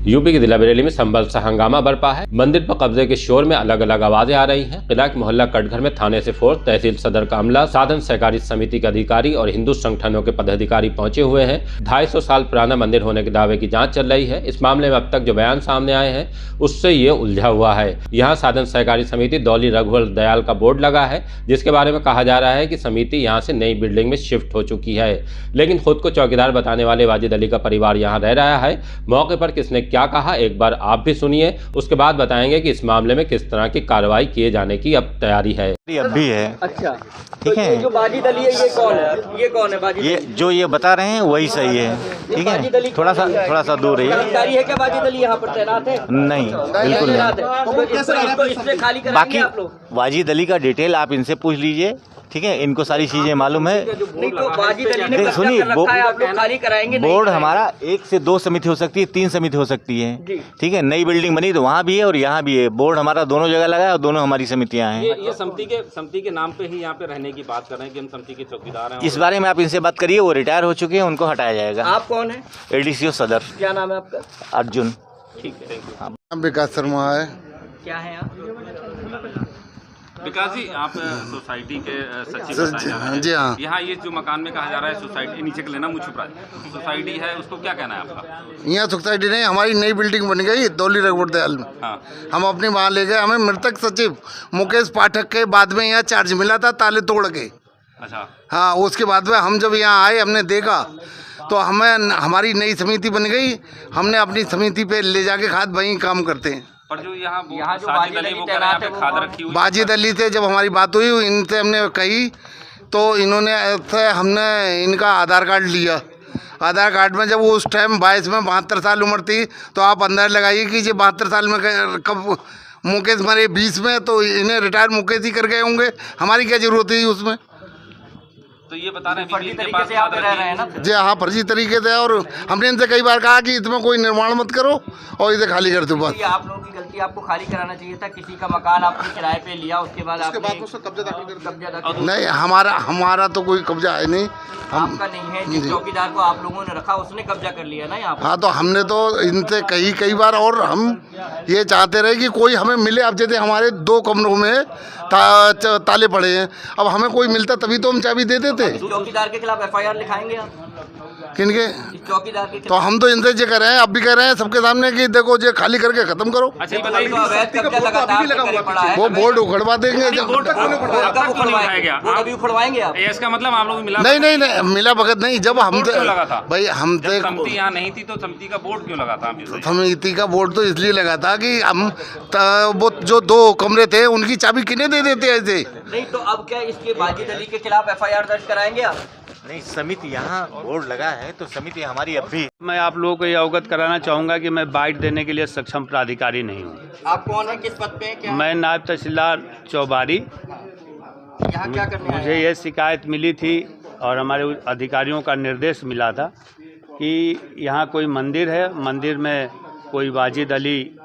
UP के जिला बरेली में संभल सा हंगामा बरपा है। मंदिर पर कब्जे के शोर में अलग अलग आवाजें आ रही हैं। किला के मोहल्ला कटघर में थाने से फोर्स, तहसील सदर का अमला, साधन सहकारी समिति के अधिकारी और हिंदू संगठनों के पदाधिकारी पहुंचे हुए हैं। 250 साल पुराना मंदिर होने के दावे की जांच चल रही है। इस मामले में अब तक जो बयान सामने आए हैं उससे ये उलझा हुआ है। यहाँ साधन सहकारी समिति दौली रघुवर दयाल का बोर्ड लगा है, जिसके बारे में कहा जा रहा है कि समिति यहाँ से नई बिल्डिंग में शिफ्ट हो चुकी है, लेकिन खुद को चौकीदार बताने वाले वाजिद अली का परिवार यहाँ रह रहा है। मौके पर किसने क्या कहा, एक बार आप भी सुनिए, उसके बाद बताएंगे कि इस मामले में किस तरह की कार्रवाई किए जाने की अब तैयारी है। अब भी है। अच्छा, ठीक है। ये जो वाजिद अली है ये कौन है? ये कौन है वाजिद? ये जो ये बता रहे हैं वही सही है। ठीक है, थोड़ा सा दूर है। कर्मचारी है क्या वाजिद अली यहाँ पर तैनात है? नहीं, बिल्कुल नहीं। इसको इससे खाली कराएंगे बाकी आप लोग? वाजिद अली का डिटेल आप इनसे पूछ लीजिए। ठीक है, इनको सारी चीजें मालूम है। नहीं तो वाजिद अली ने कब्जा सुनिए, कर रखा है, आप लोग खाली कराएंगे? बोर्ड हमारा 1 से 2 समिति हो सकती है, 3 समिति हो सकती है। ठीक है, नई बिल्डिंग बनी तो वहाँ भी है और यहाँ भी है। बोर्ड हमारा दोनों जगह लगा है और दोनों हमारी समितियाँ हैं। ये समिति के नाम पे ही यहाँ पे रहने की बात कर रहे हैं कि हम समिति के चौकीदार हैं। इस बारे में आप इनसे बात करिए, वो रिटायर हो चुके हैं, उनको हटाया जाएगा। आप कौन है? एडीसीओ सदर। क्या नाम है आपका? अर्जुन। ठीक है, थैंक यू। नाम विकास शर्मा है। क्या है आप? विकास जी, आप सोसाइटी के सचिव बताए जा रहे हैं। जी हाँ। यहाँ ये जो मकान में कहा जा रहा है सोसाइटी, नीचे के लेना मुझ छुपा सोसाइटी है, उसको क्या कहना है आपका? यहाँ सोसाइटी नहीं, हमारी नई बिल्डिंग बन गई दौली रघुवर दयाल में। हाँ। हम अपने वहाँ ले गए। हमें मृतक सचिव मुकेश पाठक के बाद में यहाँ चार्ज मिला था, ताले तोड़ के। अच्छा। हाँ, उसके बाद में हम जब यहाँ आए, हमने देखा तो हमें हमारी नई समिति बन गई। हमने अपनी समिति पे ले जाके खाद वहीं काम करते हैं। पर जो यहाँ जो वाजिद अली वो कह रहे हैं यहाँ पे खाद रखी हुई। वाजिद अली से जब हमारी बात हुई, इनसे हमने कही तो इन्होंने हमने इनका आधार कार्ड लिया। आधार कार्ड में जब वो उस टाइम 22 में 72 साल उम्र थी, तो आप अंदर लगाइए कि ये 72 साल में कब मुकेश मरे 20 में, तो इन्हें रिटायर मुकेश ही कर गए होंगे। हमारी क्या जरूरत थी उसमें? तो ये बता रहे हैं फर्जी तरीके से आप रह रहे हैं ना? जी हाँ, फर्जी तरीके से। और हमने इनसे कई बार कहा कि इसमें कोई निर्माण मत करो और इसे खाली कर दो बस। ये आप लोगों की गलती, आपको खाली कराना चाहिए था। किसी का मकान आपने किराए पे लिया, उसके बाद आपने कब्जा दाखिल। नहीं, हमारा तो कोई कब्जा है नहीं। आपका नहीं है, जिस चौकीदार को आप लोगों ने रखा उसने कब्जा कर लिया ना यहाँ पर। हाँ, तो हमने तो इनसे कई बार, और हम ये चाहते रहे कि कोई हमें मिले। अब जैसे हमारे 2 कमरों में ताले पड़े हैं, अब हमें कोई मिलता तभी तो हम चाबी दे देते। चौकीदार के खिलाफ FIR लिखाएंगे आप? किनके? चौकीदार के तो हम तो इनसे ये कह रहे हैं, अब भी कह रहे हैं सबके सामने कि देखो ये खाली करके खत्म करो। अच्छा, ये बताइए तो अवैध कब्जा लगातार पड़ा है। वो बोर्ड उखड़वा देंगे। अभी उखड़वाएंगे आप? इसका मतलब आप लोग मिला? नहीं, मिला भगत नहीं। जब हमसे लगा था भाई, हमसे समिति यहाँ नहीं थी तो समिति का बोर्ड क्यों लगा था? समिति का बोर्ड तो इसलिए लगा था कि हम वो जो 2 कमरे थे उनकी चाबी किन्हें दे देते ऐसे। नहीं तो अब क्या इसके वाजिद अली के खिलाफ FIR दर्ज कराएंगे आप? नहीं, समिति यहाँ बोर्ड लगा है तो समिति हमारी अब भी। मैं आप लोगों को ये अवगत कराना चाहूँगा कि मैं बाइट देने के लिए सक्षम प्राधिकारी नहीं हूँ। आप कौन है, किस पद पे हैं? क्या मैं नायब तहसीलदार चौबारी। यहाँ क्या करने आए? मुझे ये शिकायत मिली थी और हमारे अधिकारियों का निर्देश मिला था कि यहाँ कोई मंदिर है, मंदिर में कोई वाजिद अली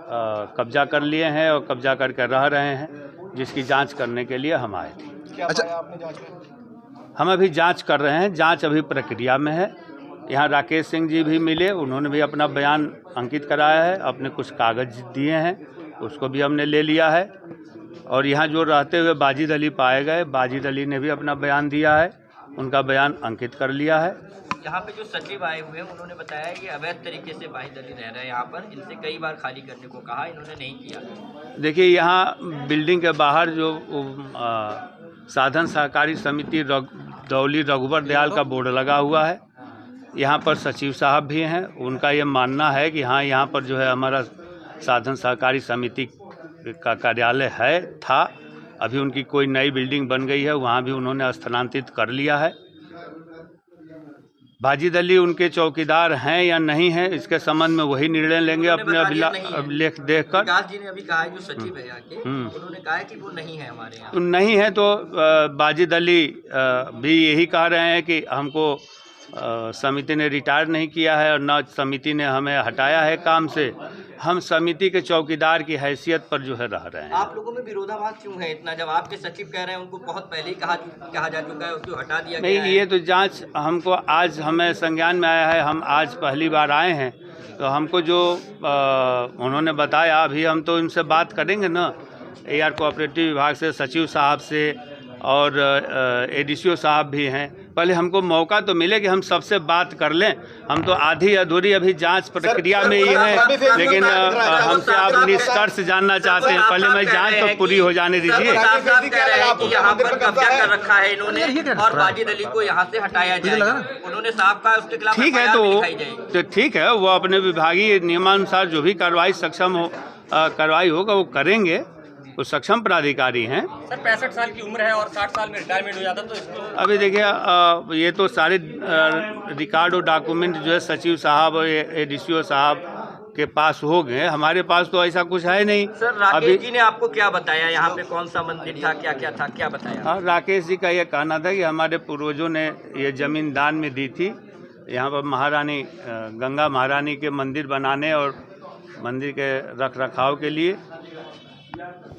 कब्जा कर लिए हैं और कब्जा करके रह रहे हैं, जिसकी जाँच करने के लिए हम आए थे। अच्छा, हम अभी जांच कर रहे हैं, जांच अभी प्रक्रिया में है। यहाँ राकेश सिंह जी भी मिले, उन्होंने भी अपना बयान अंकित कराया है, अपने कुछ कागज दिए हैं, उसको भी हमने ले लिया है। और यहाँ जो रहते हुए वाजिद अली पाए गए, वाजिद अली ने भी अपना बयान दिया है, उनका बयान अंकित कर लिया है। यहाँ पे जो सचिव आए हुए हैं उन्होंने बताया ये अवैध तरीके से वाजिद अली रह रहे हैं यहाँ पर। इनसे कई बार खाली करने को कहा, इन्होंने नहीं किया। देखिए, यहाँ बिल्डिंग के बाहर जो साधन सहकारी समिति दौली रघुवर दयाल का बोर्ड लगा हुआ है, यहाँ पर सचिव साहब भी हैं। उनका ये मानना है कि हाँ, यहाँ पर जो है हमारा साधन सहकारी समिति का कार्यालय था। अभी उनकी कोई नई बिल्डिंग बन गई है, वहाँ भी उन्होंने स्थानांतरित कर लिया है। वाजिद अली उनके चौकीदार हैं या नहीं हैं, इसके संबंध में वही निर्णय लेंगे अपने अभिलेख देखकर। विकास जी ने अभी कहा है, जो सचिव है यहाँ के, उन्होंने कहा है कि वो नहीं है हमारे यहाँ। नहीं है तो वाजिद अली भी यही कह रहे हैं कि हमको समिति ने रिटायर नहीं किया है और न समिति ने हमें हटाया है काम से। हम समिति के चौकीदार की हैसियत पर जो है रह रहे हैं। आप लोगों में विरोधाभास क्यों है इतना, जब आपके सचिव कह रहे हैं उनको बहुत पहले ही कहा जा चुका है, उसको हटा दिया गया है? नहीं, ये तो जांच हमको आज हमें संज्ञान में आया है। हम आज पहली बार आए हैं, तो हमको जो उन्होंने बताया, अभी हम तो इनसे बात करेंगे ना, AR कोऑपरेटिव विभाग से सचिव साहब से और ADCO साहब भी हैं। पहले हमको मौका तो मिले कि हम सबसे बात कर लें। हम तो आधी अधूरी अभी जांच प्रक्रिया में ही हैं, लेकिन हमसे आप निष्कर्ष जानना चाहते हैं। पहले मैं जांच तो पूरी हो जाने दीजिए। यहाँ पर कब्जा कर रखा है इन्होंने और वाजिद अली को यहाँ से हटाया जाएगा। उन्होंने साफ कहा उसके खिलाफ ठीक है, तो ठीक है, वो अपने विभागीय नियमानुसार जो भी कार्रवाई होगा वो करेंगे। वो सक्षम प्राधिकारी हैं। सर 65 साल की उम्र है और 60 साल में रिटायरमेंट हो जाता तो इसको अभी देखिए ये तो सारे रिकॉर्ड और डॉक्यूमेंट जो है सचिव साहब और ADCO साहब के पास हो गए। हमारे पास तो ऐसा कुछ है नहीं। सर राकेश जी ने आपको क्या बताया, यहाँ पे कौन सा मंदिर था, क्या क्या था, क्या बताया? हाँ, राकेश जी का ये कहना था कि हमारे पूर्वजों ने ये ज़मीन दान में दी थी यहाँ पर महारानी गंगा महारानी के मंदिर बनाने और मंदिर के रख रखाव के लिए।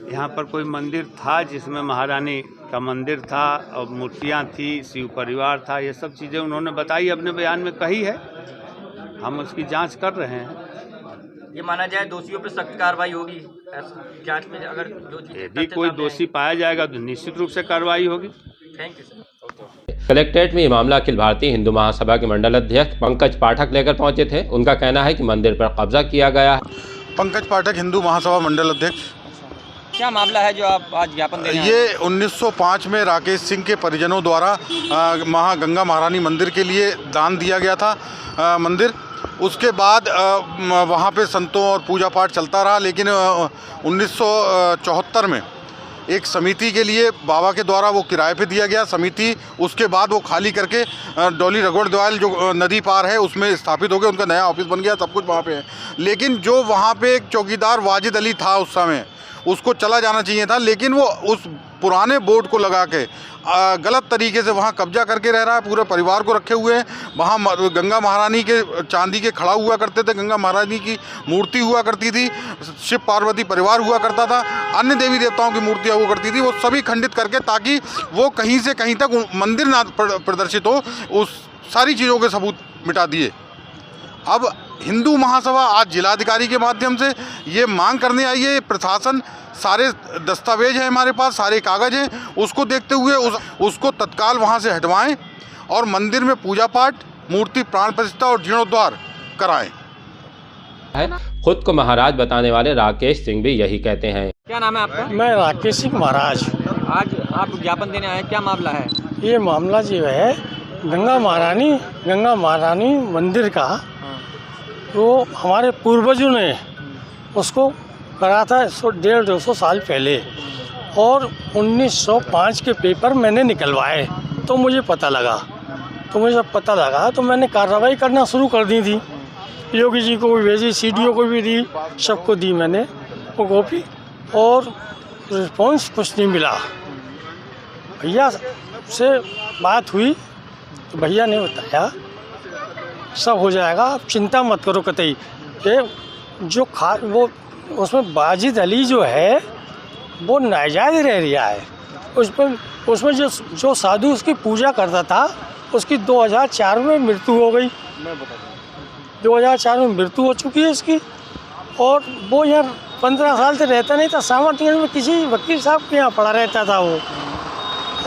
यहाँ पर कोई मंदिर था जिसमें महारानी का मंदिर था और मूर्तियाँ थी, शिव परिवार था, ये सब चीज़ें उन्होंने बताई, अपने बयान में कही है। हम उसकी जांच कर रहे हैं। ये माना जाए दोषियों पर सख्त कार्रवाई होगी जांच में, अगर जो यदि कोई दोषी पाया जाएगा तो निश्चित रूप से कार्रवाई होगी। Thank you sir. कलेक्ट्रेट में ये मामला अखिल भारतीय हिंदू महासभा के मंडल अध्यक्ष पंकज पाठक लेकर पहुंचे थे। उनका कहना है कि मंदिर पर कब्जा किया गया है। पंकज पाठक, हिंदू महासभा मंडल अध्यक्ष। क्या मामला है जो आप आज ज्ञापन दे रहे हैं? ये 1905 में राकेश सिंह के परिजनों द्वारा गंगा महारानी मंदिर के लिए दान दिया गया था मंदिर। उसके बाद वहाँ पे संतों और पूजा पाठ चलता रहा, लेकिन 1974 में एक समिति के लिए बाबा के द्वारा वो किराए पे दिया गया समिति। उसके बाद वो खाली करके डॉली रघुवर दयाल जो नदी पार है उसमें स्थापित हो गए, उनका नया ऑफिस बन गया, सब कुछ वहाँ पे है। लेकिन जो वहाँ पे एक चौकीदार वाजिद अली था उस समय, उसको चला जाना चाहिए था, लेकिन वो उस पुराने बोर्ड को लगा के गलत तरीके से वहाँ कब्जा करके रह रहा है। पूरे परिवार को रखे हुए हैं। वहाँ गंगा महारानी के चांदी के खड़ा हुआ करते थे, गंगा महारानी की मूर्ति हुआ करती थी, शिव पार्वती परिवार हुआ करता था, अन्य देवी देवताओं की मूर्तियाँ हुआ करती थी। वो सभी खंडित करके, ताकि वो कहीं से कहीं तक मंदिर ना प्रदर्शित हो, उस सारी चीज़ों के सबूत मिटा दिए। अब हिंदू महासभा आज जिलाधिकारी के माध्यम से ये मांग करने आई है। प्रशासन, सारे दस्तावेज हैं हमारे पास, सारे कागज़ हैं, उसको देखते हुए उसको तत्काल वहाँ से हटवाएं और मंदिर में पूजा पाठ, मूर्ति प्राण प्रतिष्ठा और जीर्णोद्धार कराएं। खुद को महाराज बताने वाले राकेश सिंह भी यही कहते हैं। क्या नाम है आपका? मैं राकेश सिंह महाराज। आज आप ज्ञापन देने आए, क्या मामला है? ये मामला जो है गंगा महारानी मंदिर का, वो हमारे पूर्वजों ने उसको करा था 150-200 साल पहले, और 1905 के पेपर मैंने निकलवाए तो मुझे पता लगा। तो मैंने कार्रवाई करना शुरू कर दी थी। योगी जी को भी भेजी, CDO को भी दी, सबको दी मैंने वो कॉपी, और रिस्पॉन्स कुछ नहीं मिला। भैया से बात हुई तो भैया ने बताया सब हो जाएगा, आप चिंता मत करो कतई। ये जो वो उसमें वाजिद अली जो है वो नाजायज़ रह रहा है। उसमें जो साधु उसकी पूजा करता था, उसकी 2004 में मृत्यु हो गई। 2004 में मृत्यु हो चुकी है इसकी, और वो यहाँ 15 साल से रहता नहीं था। सामर्थ्यगंज में किसी वकील साहब के यहाँ पड़ा रहता था वो।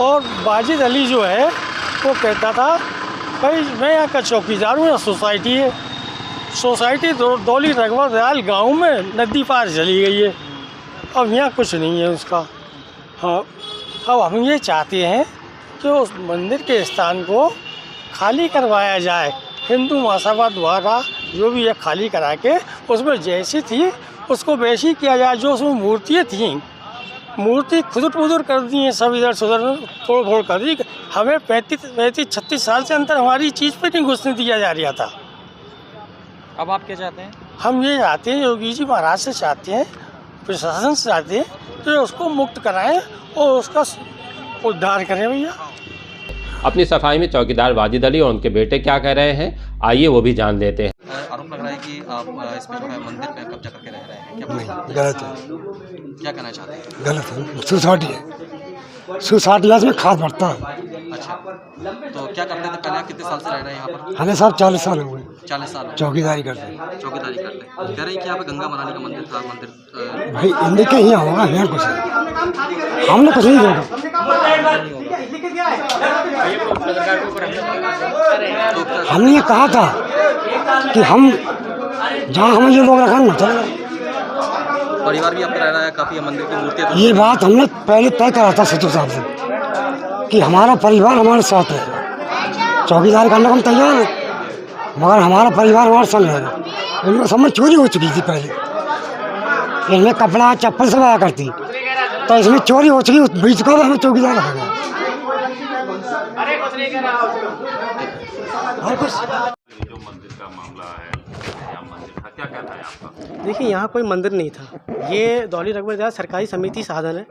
और वाजिद अली जो है वो कहता था भाई मैं यहाँ का चौकीदार हूँ, यहाँ सोसाइटी है, सोसाइटी डॉली रघुवर दयाल गाँव में नदी पार चली गई है, अब यहाँ कुछ नहीं है उसका। हाँ, अब हम ये चाहते हैं कि उस मंदिर के स्थान को खाली करवाया जाए। हिंदू महासभा द्वारा जो भी है खाली करा के उसमें जैसी थी उसको वैसी किया जाए। जो उसमें मूर्तियाँ थीं, मूर्ति खुदर कर दी है, सब इधर से उधर तोड़ फोड़ कर दी। हमें 35-36 साल से अंतर हमारी चीज़ पे नहीं घुसने दिया जा रहा था। अब आप क्या चाहते हैं? हम ये चाहते हैं, योगी जी महाराज से चाहते हैं, प्रशासन से चाहते हैं कि उसको मुक्त कराएं और उसका उद्धार करें। भैया अपनी सफाई में चौकीदार वाजिद अली और उनके बेटे क्या कह रहे हैं, आइए वो भी जान लेते हैं। आरोप लग रहा है कि आप इसमें जो है मंदिर पे कब्जा करके रह रहे हैं, क्या नहीं, गलत है। क्या कहना चाहते हैं? गलत है, सुसाइटी है, सुसाइटी इसमें खाद बढ़ता है। अच्छा, तो क्या करते थे पहले, कितने साल से रह रहे हैं यहाँ पर? हमें साहब 40 साल हुए 40 साल हो चौकीदारी करते हैं। चौकीदारी करते। कह रहे हैं कि यहाँ पे गंगा महारानी का मंदिर था, मंदिर भाई इनके के यहाँ होगा, यहाँ कुछ नहीं, हमने कुछ नहीं देखा। हमने ये कहा था कि हम जहाँ हमें ये लोग रखा ना चले। परिवार भी आपका रह रहा है, काफ़ी मंदिर की मूर्तियाँ तो ये बात हमने पहले तय करा था सचिव साहब से कि हमारा परिवार हमारे साथ है, चौकीदारी करने को हम तैयार हैं, मगर हमारा परिवार हमारे संग है। इनमें सब में चोरी हो चुकी थी पहले, इनमें कपड़ा चप्पल सब आया करती, तो इसमें चोरी हो चुकी, उस बीच को हमें चौकीदार रखा गया। जो मंदिर का मामला है, या मंदिर का क्या कहना है आपका? देखिए यहाँ कोई मंदिर नहीं था, ये दौली रघुवर दयाल सरकारी समिति साधन है,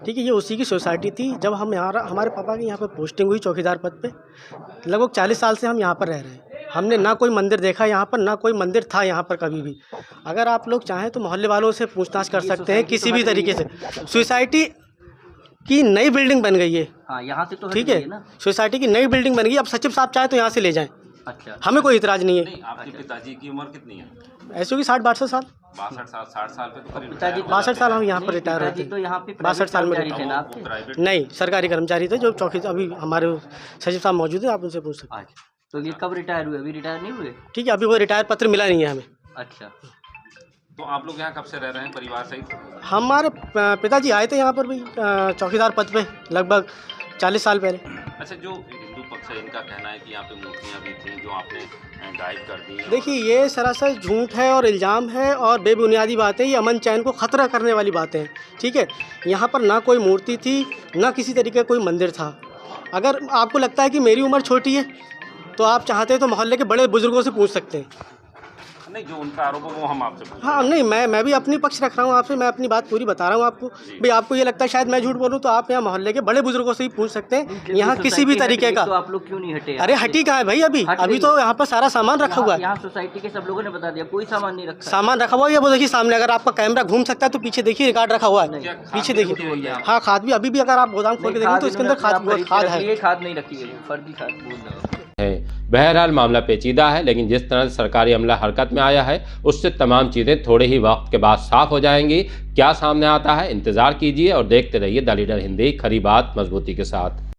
ठीक है। ये उसी की सोसाइटी थी। जब हम यहाँ हमारे पापा की यहाँ पर पोस्टिंग हुई चौकीदार पद पे, लगभग 40 साल से हम यहाँ पर रह रहे हैं। हमने ना कोई मंदिर देखा यहाँ पर, ना कोई मंदिर था यहाँ पर कभी भी। अगर आप लोग चाहें तो मोहल्ले वालों से पूछताछ कर सकते हैं किसी भी तरीके से। सोसाइटी की नई बिल्डिंग बन गई है, हाँ, यहाँ से तो ठीक है, सोसाइटी की नई बिल्डिंग बन गई। अब सचिव साहब चाहे तो यहाँ से ले जाएं, अच्छा, हमें कोई इतराज़ नहीं है। आपके पिताजी की उम्र कितनी है? ऐसे होगी 60-62 साल। 62 साल, 60 साल पे तो करीब पिताजी 62 साल हम यहाँ पर रिटायर पिताजी होते तो हैं। यहाँ पे 62 साल में कर्मचारी थे ना आपके? प्राइवेट नहीं, सरकारी कर्मचारी थे जो चौकी, अभी हमारे सचिव साहब मौजूद है, आप उनसे पूछ सकते हैं। अच्छा, तो ये कब रिटायर हुए? अभी रिटायर नहीं हुए? ठीक है, अभी वो रिटायर पत्र मिला नहीं है हमें। अच्छा, तो आप लोग यहाँ कब से रह रहे हैं परिवार सहित? हमारे पिताजी आए थे यहाँ पर भी चौकीदार पद पे लगभग 40 साल पहले। अच्छा, जो हिंदू पक्ष है इनका कहना है कि यहाँ पे मूर्तियाँ भी थी जो आपने गायब कर दी। देखिए ये सरासर झूठ है और इल्ज़ाम है और बेबुनियादी बातें, ये अमन चैन को ख़तरा करने वाली बातें हैं, ठीक है। यहाँ पर ना कोई मूर्ति थी, ना किसी तरीके का कोई मंदिर था। अगर आपको लगता है कि मेरी उम्र छोटी है तो आप चाहते हैं तो मोहल्ले के बड़े बुजुर्गों से पूछ सकते हैं। नहीं, जो उनका आरोप है वो हम आपसे पूछ हाँ, नहीं, मैं भी अपनी पक्ष रख रहा हूँ आपसे, मैं अपनी बात पूरी बता रहा हूँ आपको। भाई आपको ये लगता है शायद मैं झूठ बोलूँ तो आप यहाँ मोहल्ले के बड़े बुजुर्गों से ही पूछ सकते हैं। यहाँ किसी भी तरीके का, तो आप लोग क्यों नहीं हटे? अरे हटी कहाँ है भाई? अभी तो यहाँ पर सारा सामान रखा हुआ है। यहाँ सोसाइटी के सब लोगों ने बता दिया कोई सामान नहीं रखा। सामान रखा हुआ है, वो देखिए सामने, अगर आपका कैमरा घूम सकता है तो पीछे देखिए रिकॉर्ड रखा हुआ है, पीछे देखिए। हाँ, खाद भी, अभी भी अगर आप गोदाम खोल के देखें तो इसके अंदर खाद है। खाद नहीं रखी है, फर्जी खाद बोल रहा है। बहरहाल मामला पेचीदा है, लेकिन जिस तरह से सरकारी अमला हरकत में आया है उससे तमाम चीज़ें थोड़े ही वक्त के बाद साफ हो जाएंगी। क्या सामने आता है इंतज़ार कीजिए और देखते रहिए द लीडर हिंदी, खरी बात मजबूती के साथ।